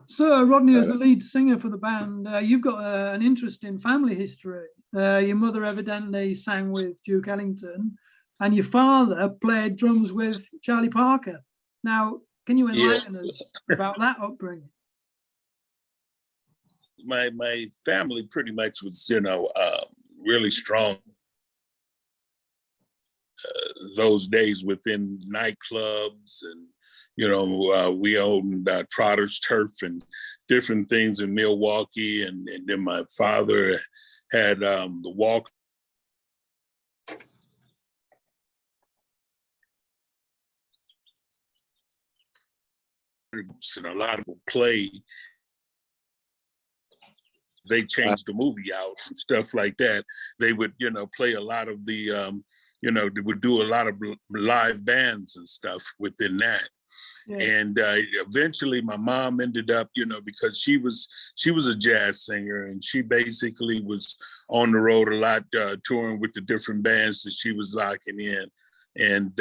So, Rodney, as the lead singer for the band, you've got an interesting family history. Your mother evidently sang with Duke Ellington, and your father played drums with Charlie Parker. Now, can you enlighten us about that upbringing? My family pretty much was, really strong those days within nightclubs, and we owned Trotter's Turf and different things in Milwaukee, and then my father had the Walk. And a lot of people play. They changed the movie out and stuff like that. They would, play a lot of the, they would do a lot of live bands and stuff within that. Yeah. And eventually my mom ended up, because she was a jazz singer, and she basically was on the road a lot, touring with the different bands that she was locking in. And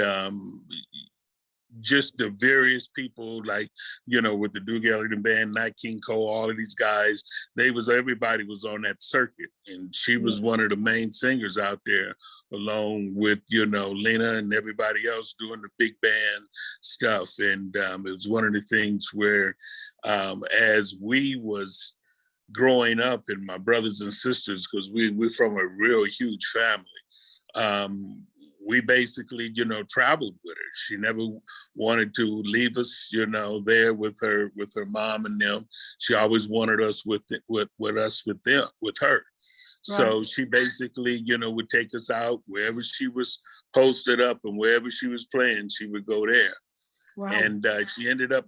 just the various people, like, with the Duke Ellington band, Nat King Cole, all of these guys, everybody was on that circuit. And she was one of the main singers out there, along with, Lena and everybody else doing the big band stuff. And it was one of the things where, as we was growing up, and my brothers and sisters, because we're from a real huge family, we basically, traveled with her. She never wanted to leave us, there with her mom and them. She always wanted us with her. Right. So she basically, would take us out wherever she was posted up, and wherever she was playing, she would go there. Wow. And she ended up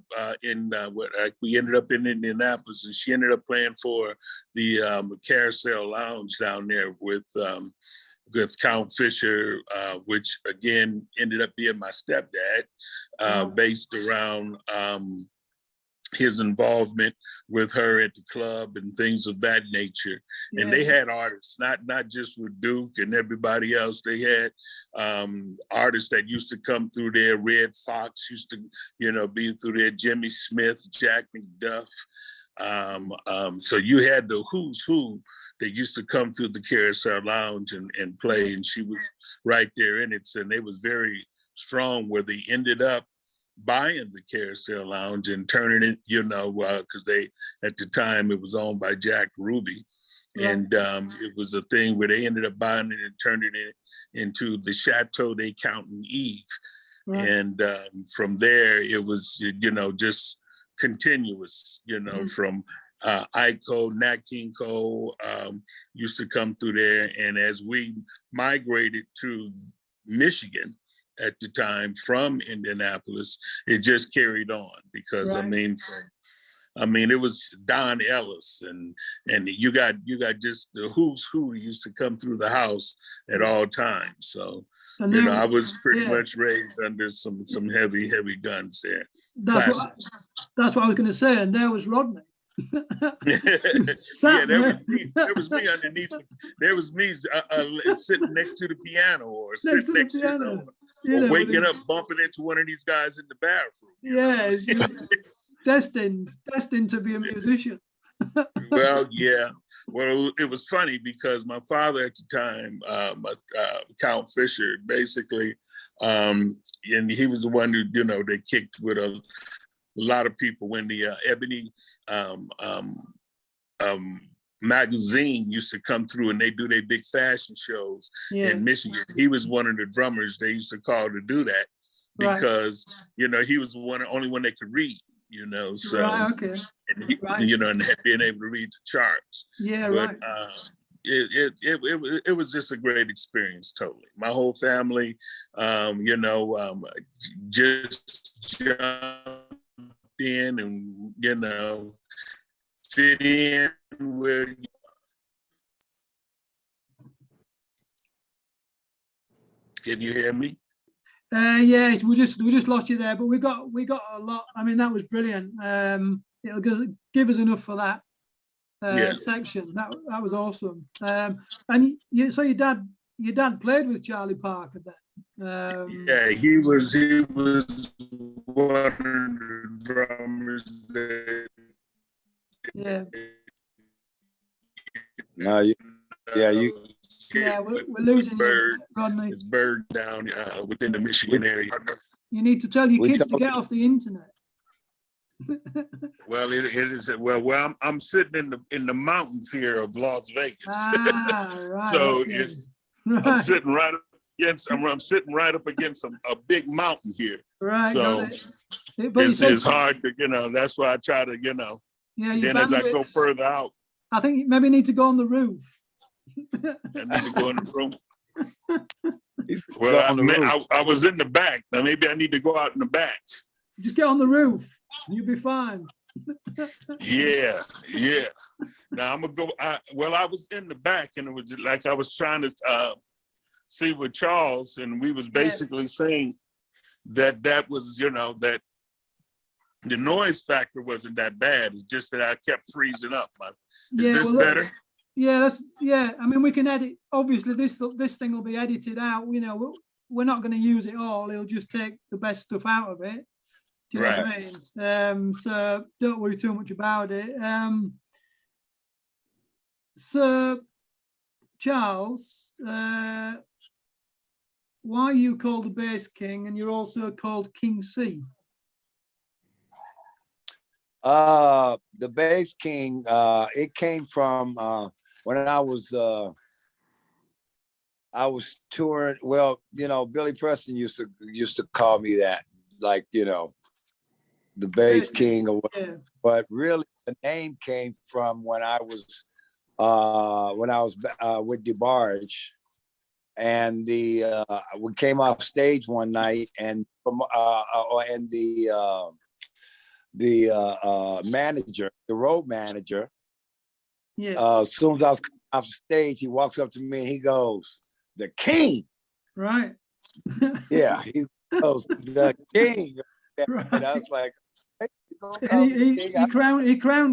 we ended up in Indianapolis, and she ended up playing for the Carousel Lounge down there with Count Fisher, which again ended up being my stepdad, based around his involvement with her at the club and things of that nature. Yeah. And they had artists, not just with Duke and everybody else. They had artists that used to come through there. Red Fox used to, be through there. Jimmy Smith, Jack McDuff. So you had the who's who that used to come to the Carousel Lounge and play, and she was right there in it. And they was very strong, where they ended up buying the Carousel Lounge and turning it, because they, at the time, it was owned by Jack Ruby. Yeah. And it was a thing where they ended up buying it and turning it into the Chateau des Count'in Eve. Right. And from there, it was, just continuous, from Iko, Nat King Cole used to come through there. And as we migrated to Michigan at the time from Indianapolis, it just carried on, because right. It was Don Ellis, and you got just the who's who used to come through the house at all times. So I was pretty much raised under some heavy guns there. That's what I was going to say. And there was Rodney. There was me underneath. There was me sitting next to the piano, or sitting next to or waking up, bumping into one of these guys in the bathroom. Yeah, destined to be a musician. Well, yeah. Well, it was funny, because my father at the time, Count Fisher, basically, and he was the one who, they kicked with a lot of people when the Ebony magazine used to come through, and they do their big fashion shows in Michigan. He was one of the drummers they used to call to do that, because, he was the only one that could read. So right, okay. And he, and being able to read the charts. Yeah, but, right. It was just a great experience, totally. My whole family, just jumped in and fit in where. Can you hear me? Yeah, we just lost you there, but we got a lot. I mean, that was brilliant. It'll give us enough for that section. That was awesome. And so your dad played with Charlie Parker then. Yeah, he was one of the drummers that Yeah. No, you Yeah, we're losing you, Rodney. It's Bird down within the Michigan area. You need to tell your kids to get off the internet. Well, it is well. I'm sitting in the mountains here of Las Vegas. Right. So okay. it's right. I'm sitting right up against a big mountain here. Right. So it's hard to that's why I try to Yeah. Then as I go further out, I think maybe you need to go on the roof. I need to go in the room. Well, I was in the back. Now maybe I need to go out in the back. Just get on the roof. You'll be fine. Yeah. Now I'm gonna go. I was in the back, and it was like I was trying to see with Charles, and we was basically saying that was that the noise factor wasn't that bad. It's just that I kept freezing up. Is this better? Yeah, I mean, we can edit. Obviously, this thing will be edited out. We're not going to use it all. He'll just take the best stuff out of it. Do you know what I mean? So don't worry too much about it. So, Charles, why are you called the Bass King, and you're also called King C? The Bass King, it came from when I was touring. Well, Billy Preston used to call me that, like, the Bass King or whatever. Yeah. But really the name came from when I was with DeBarge, and we came off stage one night, and the manager, the road manager, as soon as I was coming off stage, he walks up to me and he goes, "The King." Right. Yeah, he goes, "The King." Right. And I was like, hey, he crowned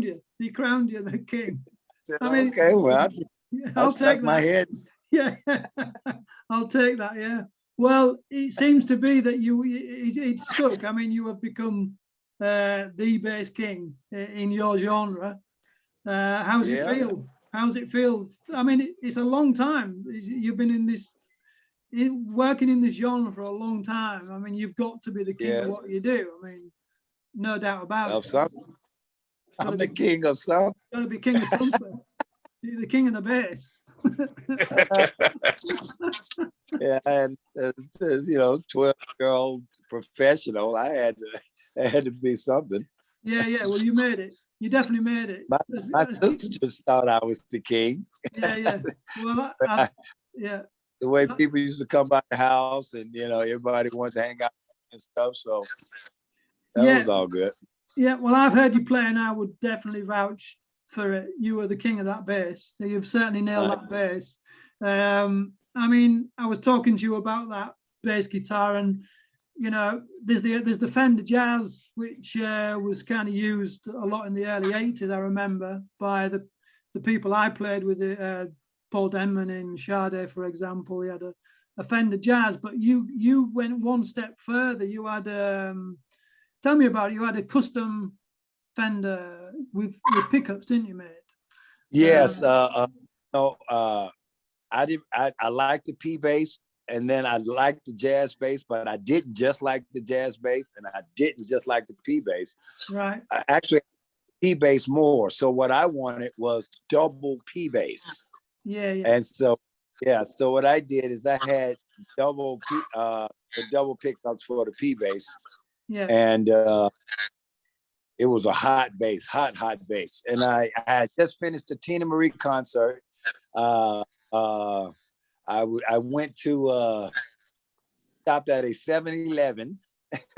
you. He crowned you the King. I mean, okay, well, I'll take my head. Yeah, I'll take that. Yeah. Well, it seems to be that it stuck. I mean, you have become the Bass King in your genre. How's it feel? How's it feel? I mean, it's a long time. You've been working in this genre for a long time. I mean, you've got to be the king of what you do. I mean, no doubt about it. Something. I'm the king of something. Got to be king of something. You're the king of the bass. Yeah, and 12-year-old professional, I had to be something. Yeah. Well, you made it. You definitely made it. My sisters thought I was the king. Yeah. Well, the way people used to come by the house, and everybody wanted to hang out and stuff. So that was all good. Yeah. Well, I've heard you play, and I would definitely vouch for it. You were the king of that bass. You've certainly nailed that bass. I mean, I was talking to you about that bass guitar, and there's the Fender Jazz, which was kind of used a lot in the early 80s, I remember, by the people I played with, Paul Denman in Sade, for example. He had a Fender Jazz, but you went one step further. You had tell me about it. You had a custom Fender with pickups, didn't you, mate? Yes. I liked the P bass, and then I liked the jazz bass, but I didn't just like the jazz bass, and I didn't just like the P bass. Right. I actually P bass more. So what I wanted was double P bass. Yeah. And so what I did is I had double pickups for the P bass. Yeah. And it was a hot bass. And I had just finished the Tina Marie concert. I went to stopped at a 7-Eleven.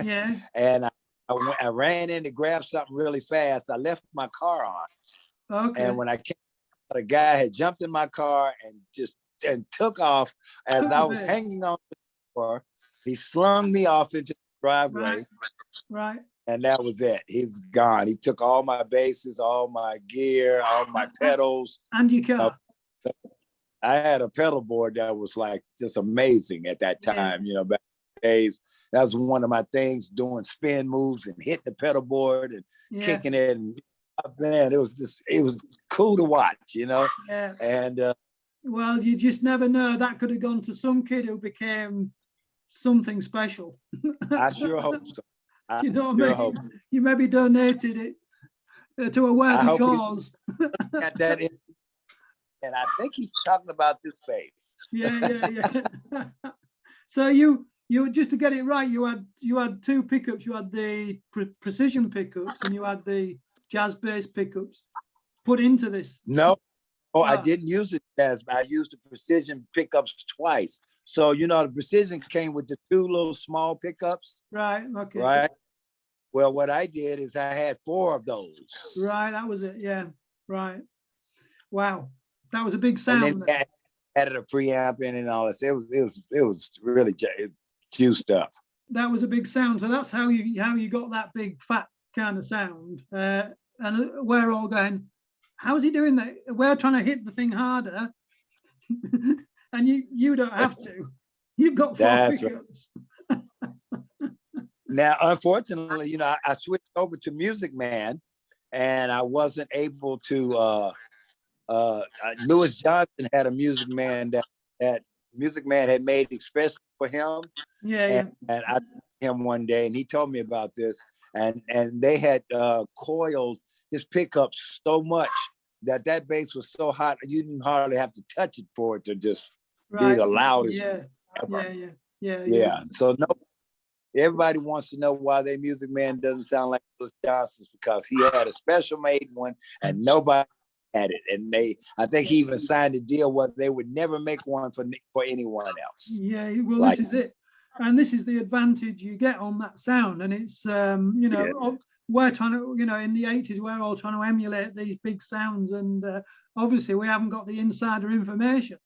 Yeah. And I ran in to grab something really fast. I left my car on. Okay. And when I came, a guy had jumped in my car and took off as I was hanging on the door. He slung me off into the driveway. Right. And that was it. He's gone. He took all my basses, all my gear, all my pedals. And your car. I had a pedal board that was like just amazing at that time, back days. That was one of my things, doing spin moves and hitting the pedal board and kicking it. And man, it was cool to watch, you know? Yeah. And well, you just never know. That could have gone to some kid who became something special. I sure hope so. Do you know what I mean? You maybe donated it to a worthy cause. Got that in, and I think he's talking about this bass. Yeah. So you just to get it right, you had two pickups. You had the precision pickups and you had the jazz bass pickups put into this. No, I didn't use the jazz. I used the precision pickups twice. So you know, the precision came with the two little small pickups. Right. Okay. Right. Well, what I did is I had 4 of those. Right. That was it. Yeah. Right. Wow. That was a big sound. And then added a preamp in and all this. It was really juiced up. That was a big sound. So that's how you got that big fat kind of sound. And we're all going, how's he doing that? We're trying to hit the thing harder, and you don't have to. You've got 4 pickups. Right. Now, unfortunately, you know, I switched over to Music Man, and I wasn't able to. Louis Johnson had a Music Man that Music Man had made especially for him. Yeah. And I met him one day, and he told me about this, and they had coiled his pickups so much that bass was so hot you didn't hardly have to touch it for it to just be the loudest. Yeah. So everybody wants to know why their Music Man doesn't sound like Louis Johnson's, because he had a special made one and nobody had it. And I think he even signed a deal where they would never make one for anyone else. Yeah, well, this is it. And this is the advantage you get on that sound. And it's, you know, we're trying to, you know, in the 80s, we're all trying to emulate these big sounds. And obviously we haven't got the insider information.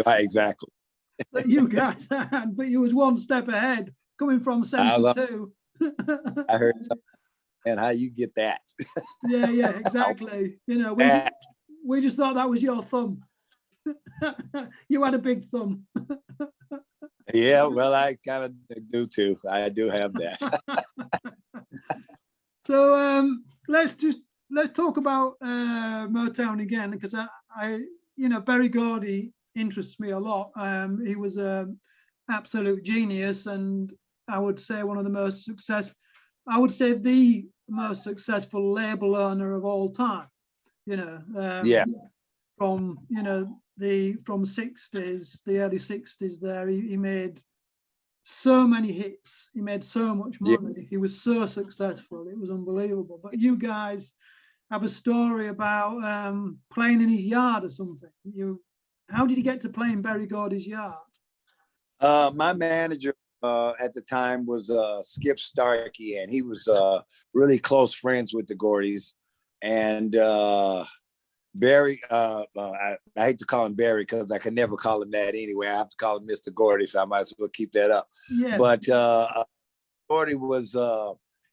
Right, exactly. That you guys had, but you was one step ahead, coming from 72. I heard something. And how you get that? Yeah, exactly. You know, we just thought that was your thumb. You had a big thumb. Yeah, well, I kind of do too. I do have that. So let's talk about Motown again, because I you know, Berry Gordy interests me a lot. He was an absolute genius, and I would say one of the most successful. I would say the most successful label owner of all time. You know, from you know from 60s, the early 60s. There, he made so many hits. He made so much money. Yeah. He was so successful. It was unbelievable. But you guys have a story about playing in his yard or something. How did you get to play in Berry Gordy's yard? My manager at the time was Skip Starkey, and he was really close friends with the Gordys. And Barry, I hate to call him Barry because I could never call him that anyway. I have to call him Mr. Gordy, so I might as well keep that up. Yeah. But Gordy was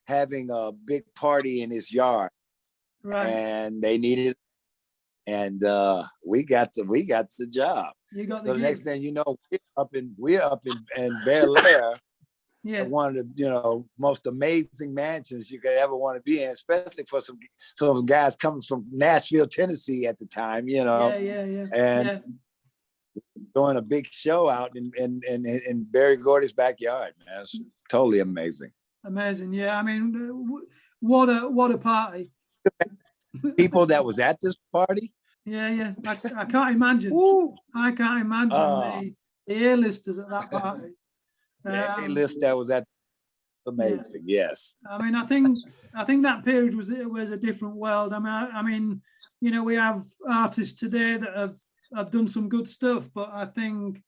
having a big party in his yard, right? And they needed, and we got the job. You got so the next thing you know, we're up in Bel Air. Yeah. One of the most amazing mansions you could ever want to be in, especially for some guys coming from Nashville, Tennessee at the time, Yeah. And doing a big show out in Berry Gordy's backyard, man. It's totally amazing. Amazing, yeah. I mean, what a party. People that was at this party. Yeah. I can't imagine. Ooh. I can't imagine the A-listers at that party. The A-list that was at amazing, yes. I mean, I think that period was a different world. I mean, you know, we have artists today that have done some good stuff, but I think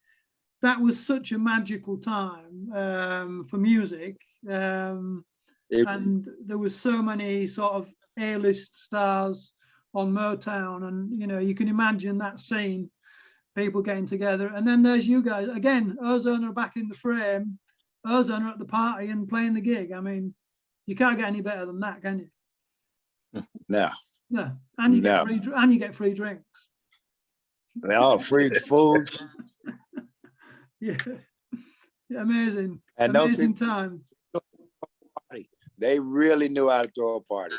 that was such a magical time for music, and there was so many sort of A-list stars on Motown, and you know, you can imagine that scene. People getting together, and then there's you guys again. Ozone are back in the frame. Ozone are at the party and playing the gig. I mean, you can't get any better than that, can you? No. And you get free drinks. Free food. Yeah. Amazing. And Amazing times. they really knew how to throw a party.